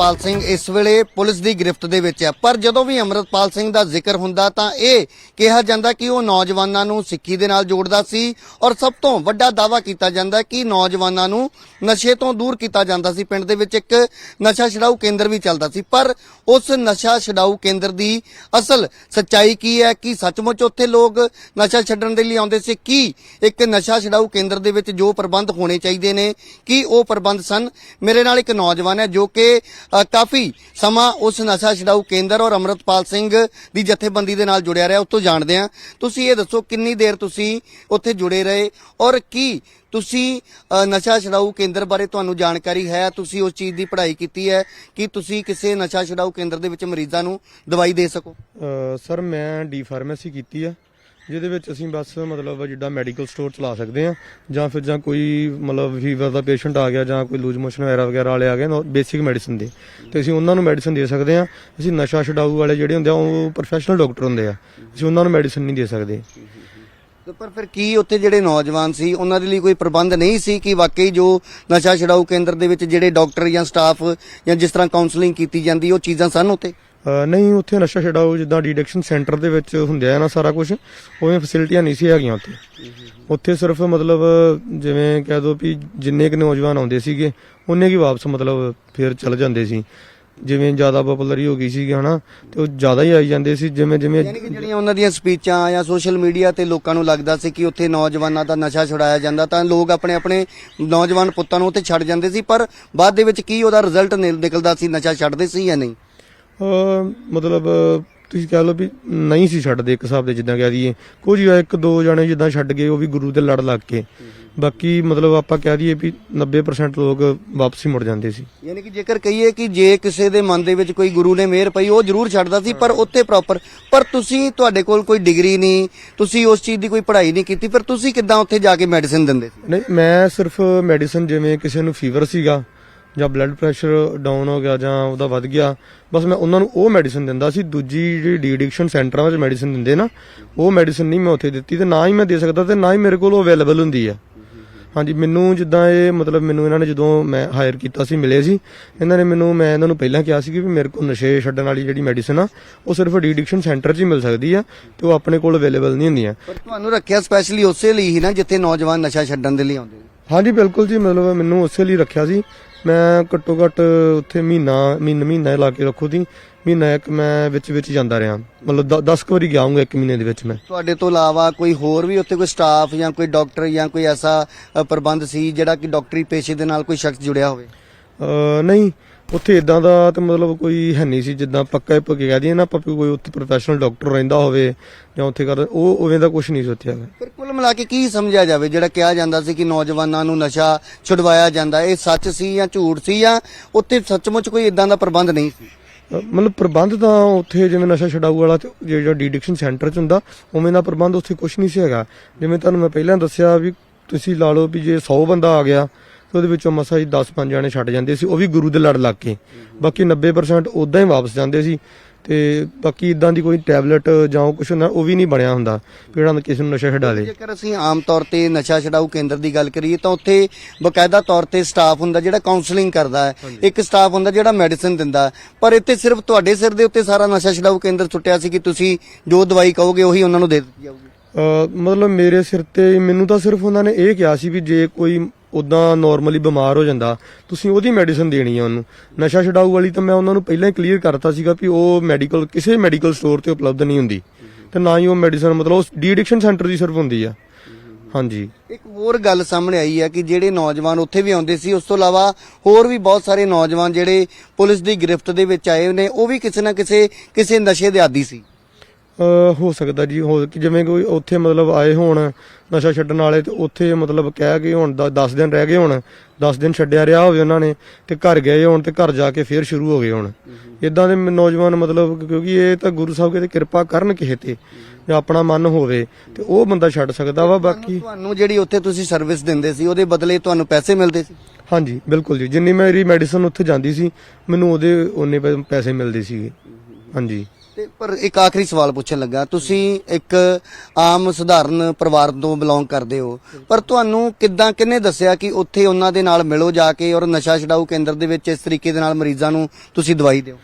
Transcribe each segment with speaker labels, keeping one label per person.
Speaker 1: ਅਮਰਤਪਾਲ ਸਿੰਘ ਇਸ ਵੇਲੇ ਪੁਲਿਸ ਦੀ ਗਿਰਫਤ ਦੇ ਵਿੱਚ ਹੈ। ਪਰ ਜਦੋਂ ਵੀ ਅਮਰਤਪਾਲ ਸਿੰਘ ਦਾ ਜ਼ਿਕਰ ਹੁੰਦਾ ਤਾਂ ਇਹ ਕਿਹਾ ਜਾਂਦਾ ਕਿ ਉਹ ਨੌਜਵਾਨਾਂ ਨੂੰ ਸਿੱਖੀ ਦੇ ਨਾਲ ਜੋੜਦਾ ਸੀ ਔਰ ਸਭ ਤੋਂ ਵੱਡਾ ਦਾਅਵਾ ਕੀਤਾ ਜਾਂਦਾ ਕਿ ਨੌਜਵਾਨਾਂ ਨੂੰ ਨਸ਼ੇ ਤੋਂ ਦੂਰ ਕੀਤਾ ਜਾਂਦਾ ਸੀ। ਪਿੰਡ ਦੇ ਵਿੱਚ ਇੱਕ ਨਸ਼ਾ ਛਡਾਊ ਕੇਂਦਰ ਵੀ ਚੱਲਦਾ ਸੀ, ਪਰ ਉਸ ਨਸ਼ਾ ਛਡਾਊ ਕੇਂਦਰ ਦੀ ਅਸਲ ਸੱਚਾਈ ਕੀ ਹੈ? ਕਿ ਸੱਚਮੁੱਚ ਉੱਥੇ ਲੋਕ ਨਸ਼ਾ ਛੱਡਣ ਦੇ ਲਈ ਆਉਂਦੇ ਸੀ? ਕੀ ਇੱਕ ਨਸ਼ਾ ਛਡਾਊ ਕੇਂਦਰ ਦੇ ਵਿੱਚ ਜੋ ਪ੍ਰਬੰਧ ਹੋਣੇ ਚਾਹੀਦੇ ਨੇ ਕੀ ਉਹ ਪ੍ਰਬੰਧ ਸਨ? ਮੇਰੇ ਨਾਲ ਇੱਕ ਨੌਜਵਾਨ ਹੈ ਜੋ ਕਿ ਕਾਫੀ ਸਮਾਂ ਉਸ ਨਸ਼ਾ ਛਡਾਊ ਕੇਂਦਰ ਔਰ ਅਮਰਤਪਾਲ ਸਿੰਘ ਦੀ ਜਥੇਬੰਦੀ ਦੇ ਨਾਲ ਜੁੜਿਆ ਰਿਹਾ। ਉੱਥੋਂ ਜਾਣਦੇ ਹਾਂ, ਤੁਸੀਂ ਇਹ ਦੱਸੋ ਕਿੰਨੀ ਦੇਰ ਤੁਸੀਂ ਉੱਥੇ ਜੁੜੇ ਰਹੇ ਔਰ ਕੀ ਤੁਸੀਂ ਨਸ਼ਾ ਛਡਾਊ ਕੇਂਦਰ ਬਾਰੇ ਤੁਹਾਨੂੰ ਜਾਣਕਾਰੀ ਹੈ? ਤੁਸੀਂ ਉਸ ਚੀਜ਼ ਦੀ ਪੜ੍ਹਾਈ ਕੀਤੀ ਹੈ ਕਿ ਤੁਸੀਂ ਕਿਸੇ ਨਸ਼ਾ ਛਡਾਊ ਕੇਂਦਰ ਦੇ ਵਿੱਚ ਮਰੀਜ਼ਾਂ ਨੂੰ ਦਵਾਈ ਦੇ ਸਕੋ?
Speaker 2: ਸਰ ਮੈਂ ਡੀ ਫਾਰਮੇਸੀ ਕੀਤੀ ਆ, ਜਿਹਦੇ ਵਿੱਚ ਅਸੀਂ ਬਸ ਮਤਲਬ ਜਿੱਦਾਂ ਮੈਡੀਕਲ ਸਟੋਰ ਚਲਾ ਸਕਦੇ ਆ ਜਾਂ ਫਿਰ ਜਾਂ ਕੋਈ ਮਤਲਬ ਫੀਵਰ ਦਾ ਪੇਸ਼ੈਂਟ ਆ ਗਿਆ ਜਾਂ ਕੋਈ ਲੂਜ਼ ਮੋਸ਼ਨ ਵਗੈਰਾ ਵਾਲੇ ਆ ਗਏ ਬੇਸਿਕ ਮੈਡੀਸਿਨ ਦੇ, ਤੇ ਅਸੀਂ ਉਹਨਾਂ ਨੂੰ ਮੈਡੀਸਿਨ ਦੇ ਸਕਦੇ ਆ। ਅਸੀਂ ਨਸ਼ਾ ਛਡਾਊ ਵਾਲੇ ਜਿਹੜੇ ਹੁੰਦੇ ਆ ਉਹ ਪ੍ਰੋਫੈਸ਼ਨਲ ਡਾਕਟਰ ਹੁੰਦੇ ਆ, ਅਸੀਂ ਉਹਨਾਂ ਨੂੰ ਮੈਡੀਸਿਨ ਨਹੀਂ ਦੇ ਸਕਦੇ।
Speaker 1: ਪਰ ਫਿਰ ਕੀ ਉੱਥੇ ਜਿਹੜੇ ਨੌਜਵਾਨ ਸੀ ਉਹਨਾਂ ਦੇ ਲਈ ਕੋਈ ਪ੍ਰਬੰਧ ਨਹੀਂ ਸੀ ਕਿ ਵਾਕਈ ਜੋ ਨਸ਼ਾ ਛਡਾਊ ਕੇਂਦਰ ਦੇ ਵਿੱਚ ਜਿਹੜੇ ਡਾਕਟਰ ਜਾਂ ਸਟਾਫ ਜਾਂ ਜਿਸ ਤਰ੍ਹਾਂ ਕਾਉਂਸਲਿੰਗ ਕੀਤੀ ਜਾਂਦੀ ਉਹ ਚੀਜ਼ਾਂ ਸਨ ਉੱਥੇ?
Speaker 2: ਨਹੀਂ, ਉੱਥੇ ਨਸ਼ਾ ਛਡਾਊ ਜਿੱਦਾਂ ਡੀਡਿਕਸ਼ਨ ਸੈਂਟਰ ਦੇ ਵਿੱਚ ਹੁੰਦੇ ਆ ਨਾ ਸਾਰਾ ਕੁਝ, ਉਵੇਂ ਫੈਸਿਲਿਟੀਆਂ ਨਹੀਂ ਸੀ ਹੈਗੀਆਂ ਉੱਥੇ। ਉੱਥੇ ਸਿਰਫ ਮਤਲਬ ਜਿਵੇਂ ਕਹਿ ਦੋ ਵੀ ਜਿੰਨੇ ਕੁ ਨੌਜਵਾਨ ਆਉਂਦੇ ਸੀਗੇ ਉਹਨੇ ਕੀ ਵਾਪਸ ਮਤਲਬ ਫਿਰ ਚਲ ਜਾਂਦੇ ਸੀ। ਜਿਵੇਂ ਜ਼ਿਆਦਾ ਪਪੂਲਰੀ ਹੋ ਗਈ ਸੀਗੀ ਹਨਾ, ਤੇ ਉਹ ਜ਼ਿਆਦਾ ਹੀ ਆਈ ਜਾਂਦੇ ਸੀ। ਜਿਵੇਂ ਜਿਵੇਂ
Speaker 1: ਯਾਨੀ ਕਿ ਜਿਹੜੀਆਂ ਉਹਨਾਂ ਦੀਆਂ ਸਪੀਚਾਂ ਜਾਂ ਸੋਸ਼ਲ ਮੀਡੀਆ ਤੇ ਲੋਕਾਂ ਨੂੰ ਲੱਗਦਾ ਸੀ ਕਿ ਉੱਥੇ ਨੌਜਵਾਨਾਂ ਦਾ ਨਸ਼ਾ ਛੁਡਾਇਆ ਜਾਂਦਾ ਤਾਂ ਲੋਕ ਆਪਣੇ ਆਪਣੇ ਨੌਜਵਾਨ ਪੁੱਤਾਂ ਨੂੰ ਉੱਥੇ ਛੱਡ ਜਾਂਦੇ ਸੀ, ਪਰ ਬਾਅਦ ਦੇ ਵਿੱਚ ਕੀ ਉਹਦਾ ਰਿਜ਼ਲਟ ਨਿਕਲਦਾ ਸੀ? ਨਸ਼ਾ ਛੱਡਦੇ ਸੀ ਜਾਂ ਨਹੀਂ?
Speaker 2: ਮਤਲਬ ਤੁਸੀਂ ਕਹਿ ਲਓ ਵੀ ਨਹੀਂ ਸੀ ਛੱਡਦੇ ਇੱਕ ਹਿਸਾਬ ਦੇ, ਜਿੱਦਾਂ ਕਹਿ ਦਈਏ ਕੁਝ ਇੱਕ ਦੋ ਜਣੇ ਜਿੱਦਾਂ ਛੱਡ ਗਏ ਉਹ ਵੀ ਗੁਰੂ ਦੇ ਲੜ ਲੱਗ ਕੇ, ਬਾਕੀ ਮਤਲਬ ਆਪਾਂ ਕਹਿ ਦਈਏ ਵੀ 90% ਲੋਕ ਵਾਪਸ ਹੀ ਮੁੜ ਜਾਂਦੇ ਸੀ।
Speaker 1: ਯਾਨੀ ਕਿ ਜੇਕਰ ਕਹੀਏ ਕਿ ਜੇ ਕਿਸੇ ਦੇ ਮਨ ਦੇ ਵਿੱਚ ਕੋਈ ਗੁਰੂ ਨੇ ਮਿਹਰ ਪਈ ਉਹ ਜ਼ਰੂਰ ਛੱਡਦਾ ਸੀ, ਪਰ ਉੱਥੇ ਪ੍ਰੋਪਰ ਪਰ ਤੁਸੀਂ ਤੁਹਾਡੇ ਕੋਲ ਕੋਈ ਡਿਗਰੀ ਨਹੀਂ, ਤੁਸੀਂ ਉਸ ਚੀਜ਼ ਦੀ ਕੋਈ ਪੜ੍ਹਾਈ ਨਹੀਂ ਕੀਤੀ, ਫਿਰ ਤੁਸੀਂ ਕਿੱਦਾਂ ਉੱਥੇ ਜਾ ਕੇ ਮੈਡੀਸਿਨ ਦਿੰਦੇ ਸੀ?
Speaker 2: ਨਹੀਂ, ਮੈਂ ਸਿਰਫ ਮੈਡੀਸਿਨ ਜਿਵੇਂ ਕਿਸੇ ਨੂੰ ਫੀਵਰ ਸੀਗਾ ਜਾਂ ਬਲੱਡ ਪ੍ਰੈਸ਼ਰ ਡਾਊਨ ਹੋ ਗਿਆ ਜਾਂ ਉਹਦਾ ਵੱਧ ਗਿਆ, ਬਸ ਮੈਂ ਉਹਨਾਂ ਨੂੰ ਉਹ ਮੈਡੀਸਿਨ ਦਿੰਦਾ ਸੀ। ਦੂਜੀ ਜਿਹੜੀ ਡੀ ਐਡਿਕਸ਼ਨ ਸੈਂਟਰਾਂ ਵਿੱਚ ਮੈਡੀਸਿਨ ਦਿੰਦੇ ਨਾ, ਉਹ ਮੈਡੀਸਿਨ ਨਹੀਂ ਮੈਂ ਉੱਥੇ ਦਿੱਤੀ ਤੇ ਨਾ ਹੀ ਮੈਂ ਦੇ ਸਕਦਾ ਤੇ ਨਾ ਹੀ ਮੇਰੇ ਕੋਲ ਅਵੇਲੇਬਲ ਹੁੰਦੀ ਆ। ਹਾਂਜੀ, ਮੈਨੂੰ ਜਿੱਦਾਂ ਇਹ ਮਤਲਬ ਮੈਨੂੰ ਇਹਨਾਂ ਨੇ ਜਦੋਂ ਮੈਂ ਹਾਇਰ ਕੀਤਾ ਸੀ ਮਿਲੇ ਸੀ ਇਹਨਾਂ ਨੇ ਮੈਨੂੰ, ਮੈਂ ਇਹਨਾਂ ਨੂੰ ਪਹਿਲਾਂ ਕਿਹਾ ਸੀ ਕਿ ਮੇਰੇ ਕੋਲ ਨਸ਼ੇ ਛੱਡਣ ਵਾਲੀ ਜਿਹੜੀ ਮੈਡੀਸਿਨ ਆ ਉਹ ਸਿਰਫ ਡੀ ਐਡਿਕਸ਼ਨ ਸੈਂਟਰ 'ਚ ਹੀ ਮਿਲ ਸਕਦੀ ਆ ਤੇ ਉਹ ਆਪਣੇ ਕੋਲ ਅਵੇਲੇਬਲ ਨਹੀਂ ਹੁੰਦੀਆਂ।
Speaker 1: ਪਰ ਤੁਹਾਨੂੰ ਰੱਖਿਆ ਸਪੈਸ਼ਲੀ ਉਸੇ ਲਈ ਹੀ ਨਾ ਜਿੱਥੇ ਨੌਜਵਾਨ ਨਸ਼ਾ ਛੱਡਣ ਦੇ ਲਈ ਆਉਂਦੇ ਨੇ?
Speaker 2: ਹਾਂਜੀ ਬਿਲਕੁਲ ਜੀ, ਮਤਲਬ ਮੈਨੂੰ ਉਸੇ ਲਈ ਰੱਖਿਆ ਸੀ। ਮੈਂ ਘੱਟੋ ਘੱਟ ਉੱਥੇ ਮਹੀਨਾ ਲਾ ਕੇ ਰੱਖੋ ਦੀ, ਮਹੀਨਾ ਇੱਕ ਮੈਂ ਵਿੱਚ ਜਾਂਦਾ ਰਿਹਾ, ਮਤਲਬ 10 ਵਾਰੀ ਗਿਆ ਹੂੰਗਾ ਇੱਕ ਮਹੀਨੇ ਦੇ ਵਿੱਚ ਮੈਂ।
Speaker 1: ਤੁਹਾਡੇ ਤੋਂ ਇਲਾਵਾ ਕੋਈ ਹੋਰ ਵੀ ਉੱਥੇ ਕੋਈ ਸਟਾਫ ਜਾਂ ਕੋਈ ਡਾਕਟਰ ਜਾਂ ਕੋਈ ਐਸਾ ਪ੍ਰਬੰਧ ਸੀ ਜਿਹੜਾ ਕਿ ਡਾਕਟਰੀ ਪੇਸ਼ੇ ਦੇ ਨਾਲ ਕੋਈ ਸ਼ਖਸ ਜੁੜਿਆ ਹੋਵੇ?
Speaker 2: ਨਹੀਂ, ਉੱਥੇ ਇਦਾਂ ਦਾ ਤੇ ਮਤਲਬ ਕੋਈ ਹੈ ਨਹੀਂ ਸੀ ਜਿੱਦਾਂ ਪੱਕਾ ਕਹਿ ਦਈਏ ਨਾ ਆਪਾਂ ਕੋਈ ਉੱਥੇ ਪ੍ਰੋਫੈਸ਼ਨਲ ਡਾਕਟਰ ਰਹਿੰਦਾ ਹੋਵੇ ਜਾਂ ਉੱਥੇ ਕਰ ਉਹ ਉਵੇਂ ਦਾ ਕੁਝ ਨਹੀਂ ਸੋਚਿਆ।
Speaker 1: ਫਿਰ ਕੁੱਲ ਮਿਲਾ ਕੇ ਕੀ ਸਮਝਿਆ ਜਾਵੇ ਜਿਹੜਾ ਕਿਹਾ ਜਾਂਦਾ ਸੀ ਕਿ ਨੌਜਵਾਨਾਂ ਨੂੰ ਨਸ਼ਾ ਛੁਡਵਾਇਆ ਜਾਂਦਾ, ਇਹ ਸੱਚ ਸੀ ਜਾਂ ਝੂਠ ਸੀ ਜਾਂ ਉੱਥੇ ਸੱਚਮੁੱਚ ਕੋਈ ਇਦਾਂ ਦਾ ਪ੍ਰਬੰਧ ਨਹੀਂ ਸੀ?
Speaker 2: ਮਤਲਬ ਪ੍ਰਬੰਧ ਤਾਂ ਉੱਥੇ ਜਿਵੇਂ ਨਸ਼ਾ ਛਡਾਊ ਵਾਲਾ ਜਿਹੜਾ ਡੀ ਐਡਿਕਸ਼ਨ ਸੈਂਟਰ 'ਚ ਹੁੰਦਾ ਉਵੇਂ ਦਾ ਪ੍ਰਬੰਧ ਉੱਥੇ ਕੁਝ ਨਹੀਂ ਸੀ ਹੈਗਾ। ਜਿਵੇਂ ਤੁਹਾਨੂੰ ਮੈਂ ਪਹਿਲਾਂ ਦੱਸਿਆ ਵੀ ਤੁਸੀਂ ਲਾ ਲਓ ਵੀ ਜੇ 100 ਬੰਦਾ ਆ ਗਿਆ ਤੇ ਉਹਦੇ ਵਿੱਚੋਂ ਮਸਾ ਹੀ 10-5 ਜਾਣੇ ਛੱਡ ਜਾਂਦੇ ਸੀ, ਉਹ ਵੀ ਗੁਰੂ ਦੇ ਲੜ ਲੱਗ ਕੇ, ਬਾਕੀ 90% ਉਦਾਂ ਹੀ ਵਾਪਸ ਜਾਂਦੇ ਸੀ। ਤੇ ਬਾਕੀ ਇਦਾਂ ਦੀ ਕੋਈ ਟੈਬਲੇਟ ਜਾਂ ਕੁਝ ਹੁੰਦਾ ਉਹ ਵੀ ਨਹੀਂ ਬਣਿਆ ਹੁੰਦਾ ਜਿਹੜਾ ਕਿਸੇ ਨੂੰ ਨਸ਼ਾ ਛਡਾ ਲੇ।
Speaker 1: ਜੇਕਰ ਅਸੀਂ ਆਮ ਤੌਰ ਤੇ ਨਸ਼ਾ ਛਡਾਊ ਕੇਂਦਰ ਦੀ ਗੱਲ ਕਰੀਏ ਤਾਂ ਉੱਥੇ ਬਕਾਇਦਾ ਤੌਰ ਤੇ ਸਟਾਫ ਹੁੰਦਾ ਜਿਹੜਾ ਕਾਉਂਸਲਿੰਗ ਕਰਦਾ ਹੈ, ਇੱਕ ਸਟਾਫ ਹੁੰਦਾ ਜਿਹੜਾ ਮੈਡੀਸਿਨ ਦਿੰਦਾ, ਪਰ ਇੱਥੇ ਸਿਰਫ ਤੁਹਾਡੇ ਸਿਰ ਦੇ ਉੱਤੇ ਸਾਰਾ ਨਸ਼ਾ ਛਡਾਊ ਕੇਂਦਰ ਛੁੱਟਿਆ ਸੀ ਕਿ ਤੁਸੀਂ ਜੋ ਦਵਾਈ ਕਹੋਗੇ ਉਹੀ ਉਹਨਾਂ ਨੂੰ ਦੇ ਦਿੱਤੀ ਜਾਊਗੀ?
Speaker 2: ਮਤਲਬ ਮੇਰੇ ਸਿਰ ਤੇ ਮੈਨੂੰ ਤਾਂ ਸਿਰਫ ਉਹਨਾਂ ਨੇ ਇਹ ਕਿਹਾ ਸੀ ਵੀ ਜੇ ਕੋਈ ਉਦਾਂ ਨਾਰਮਲੀ ਬਿਮਾਰ ਹੋ ਜਾਂਦਾ ਤੁਸੀਂ ਉਹਦੀ ਮੈਡੀਸਿਨ ਦੇਣੀ ਆ ਉਹਨੂੰ। ਨਸ਼ਾ ਛਡਾਊ ਵਾਲੀ ਤਾਂ ਮੈਂ ਉਹਨਾਂ ਨੂੰ ਪਹਿਲਾਂ ਹੀ ਕਲੀਅਰ ਕਰਤਾ ਸੀਗਾ ਵੀ ਉਹ ਮੈਡੀਕਲ ਕਿਸੇ ਮੈਡੀਕਲ ਸਟੋਰ ਤੇ ਉਪਲਬਧ ਨਹੀਂ ਹੁੰਦੀ ਤੇ ਨਾ ਹੀ ਉਹ ਮੈਡੀਸਿਨ ਮਤਲਬ ਉਸ ਡੀ ਐਡਿਕਸ਼ਨ ਸੈਂਟਰ ਦੀ ਸਿਰਫ ਹੁੰਦੀ ਆ। ਹਾਂਜੀ, ਇੱਕ
Speaker 1: ਹੋਰ ਗੱਲ ਸਾਹਮਣੇ ਆਈ ਹੈ ਕਿ ਜਿਹੜੇ ਨੌਜਵਾਨ ਉੱਥੇ ਵੀ ਆਉਂਦੇ ਸੀ, ਉਸ ਤੋਂ ਇਲਾਵਾ ਹੋਰ ਵੀ ਬਹੁਤ ਸਾਰੇ ਨੌਜਵਾਨ ਜਿਹੜੇ ਪੁਲਿਸ ਦੀ ਗ੍ਰਿਫਤ ਦੇ ਵਿੱਚ ਆਏ ਨੇ ਉਹ ਵੀ ਕਿਸੇ ਨਾ ਕਿਸੇ ਨਸ਼ੇ ਦੇ ਆਦੀ ਸੀ।
Speaker 2: ਹੋ ਸਕਦਾ ਜੀ, ਹੋ ਜਿਵੇਂ ਕੋਈ ਉੱਥੇ ਮਤਲਬ ਆਏ ਹੋਣ ਨਸ਼ਾ ਛੱਡਣ ਵਾਲੇ ਤੇ ਉੱਥੇ ਮਤਲਬ ਕਹਿ ਕੇ ਹੁਣ 10 ਦਿਨ ਰਹਿ ਗਏ, ਹੁਣ 10 ਦਿਨ ਛੱਡਿਆ ਰਿਹਾ ਹੋਵੇ ਉਹਨਾਂ ਨੇ ਤੇ ਘਰ ਗਏ ਹੋਣ ਤੇ ਘਰ ਜਾ ਕੇ ਫੇਰ ਸ਼ੁਰੂ ਹੋ ਗਏ ਹੋਣ ਇਦਾਂ ਦੇ ਨੌਜਵਾਨ, ਮਤਲਬ ਕਿਉਂਕਿ ਇਹ ਤਾਂ ਗੁਰੂ ਸਾਹਿਬ ਕਿਤੇ ਕਿਰਪਾ ਕਰਨ ਕਿਸੇ ਤੇ ਜਾਂ ਆਪਣਾ ਮਨ ਹੋਵੇ ਤੇ ਉਹ ਬੰਦਾ ਛੱਡ ਸਕਦਾ ਵਾ। ਬਾਕੀ
Speaker 1: ਤੁਹਾਨੂੰ ਜਿਹੜੀ ਉੱਥੇ ਤੁਸੀਂ ਸਰਵਿਸ ਦਿੰਦੇ ਸੀ ਉਹਦੇ ਬਦਲੇ ਤੁਹਾਨੂੰ ਪੈਸੇ ਮਿਲਦੇ ਸੀ?
Speaker 2: ਹਾਂਜੀ ਬਿਲਕੁਲ ਜੀ, ਜਿੰਨੀ ਮੇਰੀ ਮੈਡੀਸਨ ਉੱਥੇ ਜਾਂਦੀ ਸੀ ਮੈਨੂੰ ਉਹਦੇ ਉਨੇ ਪੈਸੇ ਮਿਲਦੇ ਸੀਗੇ। ਹਾਂਜੀ।
Speaker 1: ਤੇ ਪਰ ਇੱਕ ਆਖਰੀ ਸਵਾਲ ਪੁੱਛਣ ਲੱਗਾ, ਤੁਸੀਂ ਇੱਕ ਆਮ ਸਧਾਰਨ ਪਰਿਵਾਰ ਤੋਂ ਬਿਲੋਂਗ ਕਰਦੇ ਹੋ, ਪਰ ਤੁਹਾਨੂੰ ਕਿਹਨੇ ਦੱਸਿਆ ਕਿ ਉੱਥੇ ਉਹਨਾਂ ਦੇ ਨਾਲ ਮਿਲੋ ਜਾ ਕੇ ਔਰ ਨਸ਼ਾ ਛਡਾਊ ਕੇਂਦਰ ਦੇ ਵਿੱਚ ਇਸ ਤਰੀਕੇ ਦੇ ਨਾਲ ਮਰੀਜ਼ਾਂ ਨੂੰ ਤੁਸੀਂ ਦਵਾਈ ਦਿਓ?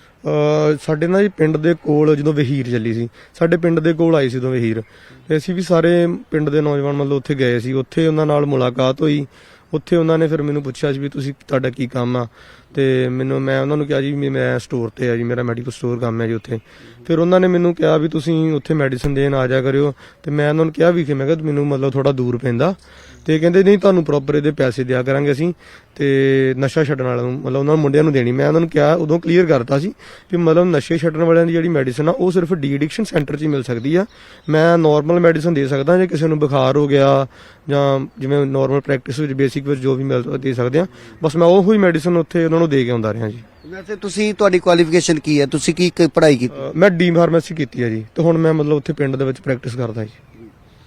Speaker 2: ਸਾਡੇ ਨਾ ਜੀ ਪਿੰਡ ਦੇ ਕੋਲ ਜਦੋਂ ਵਹੀਰ ਚੱਲੀ ਸੀ, ਸਾਡੇ ਪਿੰਡ ਦੇ ਕੋਲ ਆਈ ਸੀ ਉਦੋਂ ਵਹੀਰ, ਤੇ ਅਸੀਂ ਵੀ ਸਾਰੇ ਪਿੰਡ ਦੇ ਨੌਜਵਾਨ ਮਤਲਬ ਉੱਥੇ ਗਏ ਸੀ। ਉੱਥੇ ਉਹਨਾਂ ਨਾਲ ਮੁਲਾਕਾਤ ਹੋਈ। ਉੱਥੇ ਉਹਨਾਂ ਨੇ ਫਿਰ ਮੈਨੂੰ ਪੁੱਛਿਆ ਸੀ ਵੀ ਤੁਸੀਂ ਤੁਹਾਡਾ ਕੀ ਕੰਮ ਆ, ਤੇ ਮੈਂ ਉਹਨਾਂ ਨੂੰ ਕਿਹਾ ਜੀ ਵੀ ਮੈਂ ਸਟੋਰ ਤੇ ਆ ਜੀ, ਮੇਰਾ ਮੈਡੀਕਲ ਸਟੋਰ ਕੰਮ ਹੈ ਜੀ ਉੱਥੇ। ਫਿਰ ਉਹਨਾਂ ਨੇ ਮੈਨੂੰ ਕਿਹਾ ਵੀ ਤੁਸੀਂ ਉੱਥੇ ਮੈਡੀਸਨ ਦੇਣ ਆ ਜਾ ਕਰਿਓ, ਤੇ ਮੈਂ ਉਹਨਾਂ ਨੂੰ ਕਿਹਾ ਵੀ ਕਿ ਮੈਂ ਕਿਹਾ ਮੈਨੂੰ ਮਤਲਬ ਥੋੜਾ ਦੂਰ ਪੈਂਦਾ, ਤੇ ਕਹਿੰਦੇ ਨਹੀਂ ਤੁਹਾਨੂੰ ਪ੍ਰੋਪਰ ਇਹਦੇ ਪੈਸੇ ਦਿਆ ਕਰਾਂਗੇ ਅਸੀਂ, ਤੇ ਨਸ਼ਾ ਛੱਡਣ ਵਾਲਿਆਂ ਨੂੰ ਮਤਲਬ ਉਹਨਾਂ ਮੁੰਡਿਆਂ ਨੂੰ ਦੇਣੀ। ਮੈਂ ਉਹਨਾਂ ਨੂੰ ਕਿਹਾ ਉਦੋਂ ਕਲੀਅਰ ਕਰਤਾ ਸੀ ਕਿ ਮਤਲਬ ਨਸ਼ੇ ਛੱਡਣ ਵਾਲਿਆਂ ਦੀ ਜਿਹੜੀ ਮੈਡੀਸਨ ਆ ਉਹ ਸਿਰਫ ਡੀ ਐਡਿਕਸ਼ਨ ਸੈਂਟਰ 'ਚ ਹੀ ਮਿਲ ਸਕਦੀ ਆ। ਮੈਂ ਨਾਰਮਲ ਮੈਡੀਸਨ ਦੇ ਸਕਦਾ ਜੇ ਕਿਸੇ ਨੂੰ ਬੁਖਾਰ ਹੋ ਗਿਆ ਜਾਂ ਜਿਵੇਂ ਨਾਰਮਲ ਪ੍ਰੈਕਟਿਸ ਵਿੱਚ ਬੇਸਿਕ ਵਿੱਚ ਜੋ ਵੀ ਦੇ ਸਕਦੇ ਆ, ਬਸ ਮੈਂ ਉਹੀ ਮੈਡੀਸਨ ਉੱਥੇ ਉਹਨਾਂ ਨੂੰ ਦੇ ਕੇ ਆਉਂਦਾ ਰਿਹਾ ਜੀ।
Speaker 1: ਵੈਸੇ ਤੁਹਾਡੀ ਕੁਆਲੀਫਿਕੇਸ਼ਨ ਕੀ ਹੈ, ਤੁਸੀਂ ਕੀ ਪੜ੍ਹਾਈ ਕੀਤੀ?
Speaker 2: ਮੈਂ ਡੀ ਫਾਰਮੇਸੀ ਕੀਤੀ ਹੈ ਜੀ, ਤੇ ਹੁਣ ਮੈਂ ਮਤਲਬ ਉੱਥੇ ਪਿੰਡ ਦੇ ਵਿੱਚ ਪ੍ਰੈਕਟਿਸ ਕਰਦਾ ਜੀ।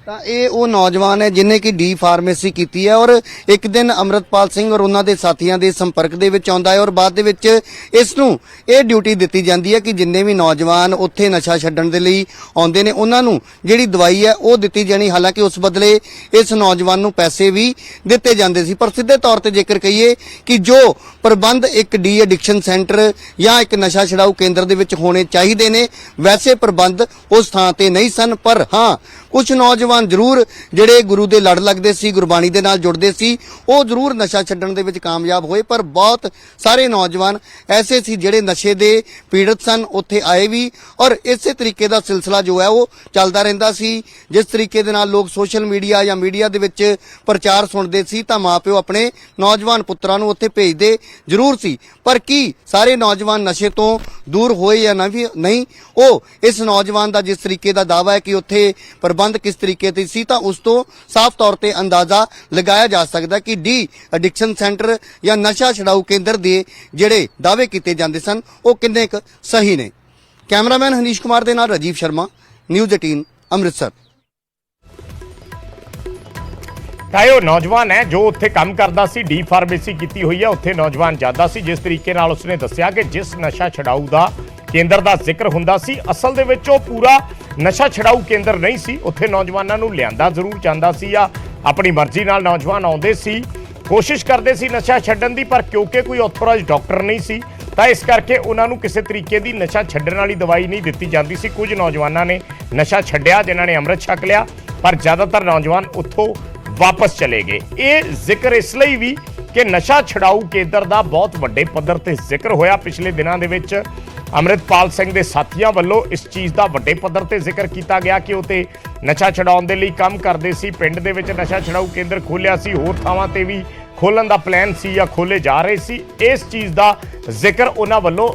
Speaker 1: ਤਾਂ ਇਹ ਉਹ ਨੌਜਵਾਨ ਹੈ ਜਿਨੇ ਕਿ ਡੀ ਫਾਰਮੇਸੀ ਕੀਤੀ ਹੈ ਔਰ ਇੱਕ ਦਿਨ ਅੰਮ੍ਰਿਤਪਾਲ ਸਿੰਘ ਔਰ ਉਹਨਾਂ ਦੇ ਸਾਥੀਆਂ ਦੇ ਸੰਪਰਕ ਦੇ ਵਿੱਚ ਆਉਂਦਾ ਹੈ ਔਰ ਬਾਅਦ ਦੇ ਵਿੱਚ ਇਸ ਨੂੰ ਇਹ ਡਿਊਟੀ ਦਿੱਤੀ ਜਾਂਦੀ ਹੈ ਕਿ ਜਿੰਨੇ ਵੀ ਨੌਜਵਾਨ ਉੱਥੇ ਨਸ਼ਾ ਛੱਡਣ ਦੇ ਲਈ ਆਉਂਦੇ ਨੇ ਉਹਨਾਂ ਨੂੰ ਜਿਹੜੀ ਦਵਾਈ ਹੈ ਉਹ ਦਿੱਤੀ ਜਾਣੀ। ਹਾਲਾਂਕਿ ਉਸ ਬਦਲੇ ਇਸ ਨੌਜਵਾਨ ਨੂੰ ਪੈਸੇ ਵੀ ਦਿੱਤੇ ਜਾਂਦੇ ਸੀ, ਪਰ ਸਿੱਧੇ ਤੌਰ ਤੇ ਜੇਕਰ ਕਹੀਏ ਕਿ ਜੋ ਪ੍ਰਬੰਧ ਇੱਕ ਡੀ ਐਡਿਕਸ਼ਨ ਸੈਂਟਰ ਜਾਂ ਇੱਕ ਨਸ਼ਾ ਛਡਾਊ ਕੇਂਦਰ ਦੇ ਵਿੱਚ ਹੋਣੇ ਚਾਹੀਦੇ ਨੇ, ਵੈਸੇ ਪ੍ਰਬੰਧ ਉਸ ਥਾਂ ਤੇ ਨਹੀਂ ਸਨ। ਪਰ ਹਾਂ, ਕੁਝ ਨੌਜਵਾਨ ਜ਼ਰੂਰ ਜਿਹੜੇ ਗੁਰੂ ਦੇ ਲੜ ਲੱਗਦੇ ਸੀ, ਗੁਰਬਾਣੀ ਦੇ ਨਾਲ ਜੁੜਦੇ ਸੀ, ਉਹ ਜ਼ਰੂਰ ਨਸ਼ਾ ਛੱਡਣ ਦੇ ਵਿੱਚ ਕਾਮਯਾਬ ਹੋਏ, ਪਰ ਬਹੁਤ ਸਾਰੇ ਨੌਜਵਾਨ ਐਸੇ ਸੀ ਜਿਹੜੇ ਨਸ਼ੇ ਦੇ ਪੀੜਤ ਸਨ, ਉੱਥੇ ਆਏ ਵੀ ਔਰ ਇਸੇ ਤਰੀਕੇ ਦਾ ਸਿਲਸਿਲਾ ਜੋ ਹੈ ਉਹ ਚੱਲਦਾ ਰਹਿੰਦਾ ਸੀ। ਜਿਸ ਤਰੀਕੇ ਦੇ ਨਾਲ ਲੋਕ ਸੋਸ਼ਲ ਮੀਡੀਆ ਜਾਂ ਮੀਡੀਆ ਦੇ ਵਿੱਚ ਪ੍ਰਚਾਰ ਸੁਣਦੇ ਸੀ ਤਾਂ ਮਾਪਿਓ ਆਪਣੇ ਨੌਜਵਾਨ ਪੁੱਤਰਾਂ ਨੂੰ ਉੱਥੇ ਭੇਜਦੇ ਜ਼ਰੂਰ ਸੀ, ਪਰ ਕੀ ਸਾਰੇ ਨੌਜਵਾਨ ਨਸ਼ੇ ਤੋਂ ਦੂਰ ਹੋਏ ਜਾਂ ਨਹੀਂ? ਉਹ ਇਸ ਨੌਜਵਾਨ ਦਾ ਜਿਸ ਤਰੀਕੇ ਦਾ ਦਾਅਵਾ ਹੈ ਕਿ ਉੱਥੇ ਪ੍ਰਬੰਧ ਕਿਸ ਤਰੀਕੇ ਤੇ ਸੀ, ਤਾਂ ਉਸ ਤੋਂ ਸਾਫ਼ ਤੌਰ ਤੇ ਅੰਦਾਜ਼ਾ ਲਗਾਇਆ ਜਾ ਸਕਦਾ ਕਿ ਡੀ ਐਡਿਕਸ਼ਨ ਸੈਂਟਰ ਜਾਂ ਨਸ਼ਾ ਛਡਾਊ ਕੇਂਦਰ ਦੇ ਜਿਹੜੇ ਦਾਅਵੇ ਕੀਤੇ ਜਾਂਦੇ ਸਨ ਉਹ ਕਿੰਨੇ ਕੁ ਸਹੀ ਨੇ। ਕੈਮਰਾਮੈਨ ਹਨੀਸ਼ ਕੁਮਾਰ ਦੇ ਨਾਲ ਰਾਜੀਵ ਸ਼ਰਮਾ, ਨਿਊਜ਼ 18 ਅੰਮ੍ਰਿਤਸਰ।
Speaker 3: ਤਾਂ ਇਹ ਉਹ ਨੌਜਵਾਨ ਹੈ ਜੋ ਉੱਥੇ ਕੰਮ ਕਰਦਾ ਸੀ, ਡੀ ਫਾਰਮੇਸੀ ਕੀਤੀ ਹੋਈ ਹੈ, ਉੱਥੇ ਨੌਜਵਾਨ ਜਾਂਦਾ ਸੀ। ਜਿਸ ਤਰੀਕੇ ਨਾਲ ਉਸਨੇ ਦੱਸਿਆ ਕਿ ਜਿਸ ਨਸ਼ਾ ਛਡਾਊ ਦਾ ਕੇਂਦਰ ਦਾ ਜ਼ਿਕਰ ਹੁੰਦਾ ਸੀ, ਅਸਲ ਦੇ ਵਿੱਚ ਉਹ ਪੂਰਾ ਨਸ਼ਾ ਛਡਾਊ ਕੇਂਦਰ ਨਹੀਂ ਸੀ। ਉੱਥੇ ਨੌਜਵਾਨਾਂ ਨੂੰ ਲਿਆਂਦਾ ਜ਼ਰੂਰ ਜਾਂਦਾ ਸੀ ਜਾਂ ਆਪਣੀ ਮਰਜ਼ੀ ਨਾਲ ਨੌਜਵਾਨ ਆਉਂਦੇ ਸੀ, ਕੋਸ਼ਿਸ਼ ਕਰਦੇ ਸੀ ਨਸ਼ਾ ਛੱਡਣ ਦੀ, ਪਰ ਕਿਉਂਕਿ ਕੋਈ ਆਥੋਰਾਈਜ਼ਡ ਡਾਕਟਰ ਨਹੀਂ ਸੀ ਤਾਂ ਇਸ ਕਰਕੇ ਉਹਨਾਂ ਨੂੰ ਕਿਸੇ ਤਰੀਕੇ ਦੀ ਨਸ਼ਾ ਛੱਡਣ ਵਾਲੀ ਦਵਾਈ ਨਹੀਂ ਦਿੱਤੀ ਜਾਂਦੀ ਸੀ। ਕੁਝ ਨੌਜਵਾਨਾਂ ਨੇ ਨਸ਼ਾ ਛੱਡਿਆ ਜਿਨ੍ਹਾਂ ਨੇ ਅੰਮ੍ਰਿਤ ਛਕ ਲਿਆ, ਪਰ ਜ਼ਿਆਦਾਤਰ ਨੌਜਵਾਨ ਉੱਥੋਂ ਵਾਪਸ ਚਲੇ ਗਏ। ਇਹ ਜ਼ਿਕਰ ਇਸ ਲਈ ਵੀ ਕਿ ਨਸ਼ਾ ਛਡਾਊ ਕੇਂਦਰ ਦਾ ਬਹੁਤ ਵੱਡੇ ਪੱਧਰ ਤੇ ਜ਼ਿਕਰ ਹੋਇਆ ਪਿਛਲੇ ਦਿਨਾਂ ਦੇ ਵਿੱਚ। ਅੰਮ੍ਰਿਤਪਾਲ ਸਿੰਘ ਦੇ ਸਾਥੀਆਂ ਵੱਲੋਂ ਇਸ ਚੀਜ਼ ਦਾ ਵੱਡੇ ਪੱਧਰ ਤੇ ਜ਼ਿਕਰ ਕੀਤਾ ਗਿਆ ਕਿ ਉਹ ਤੇ ਨਸ਼ਾ ਛਡਾਉਣ ਦੇ ਲਈ ਕੰਮ ਕਰਦੇ ਸੀ, ਪਿੰਡ ਦੇ ਵਿੱਚ ਨਸ਼ਾ ਛਡਾਊ ਕੇਂਦਰ ਖੋਲ੍ਹਿਆ ਸੀ, ਹੋਰ ਥਾਵਾਂ ਤੇ ਵੀ ਖੋਲ੍ਹਣ ਦਾ ਪਲਾਨ ਸੀ ਜਾਂ ਖੋਲ੍ਹੇ ਜਾ ਰਹੇ ਸੀ। ਇਸ ਚੀਜ਼ ਦਾ ਜ਼ਿਕਰ ਉਹਨਾਂ ਵੱਲੋਂ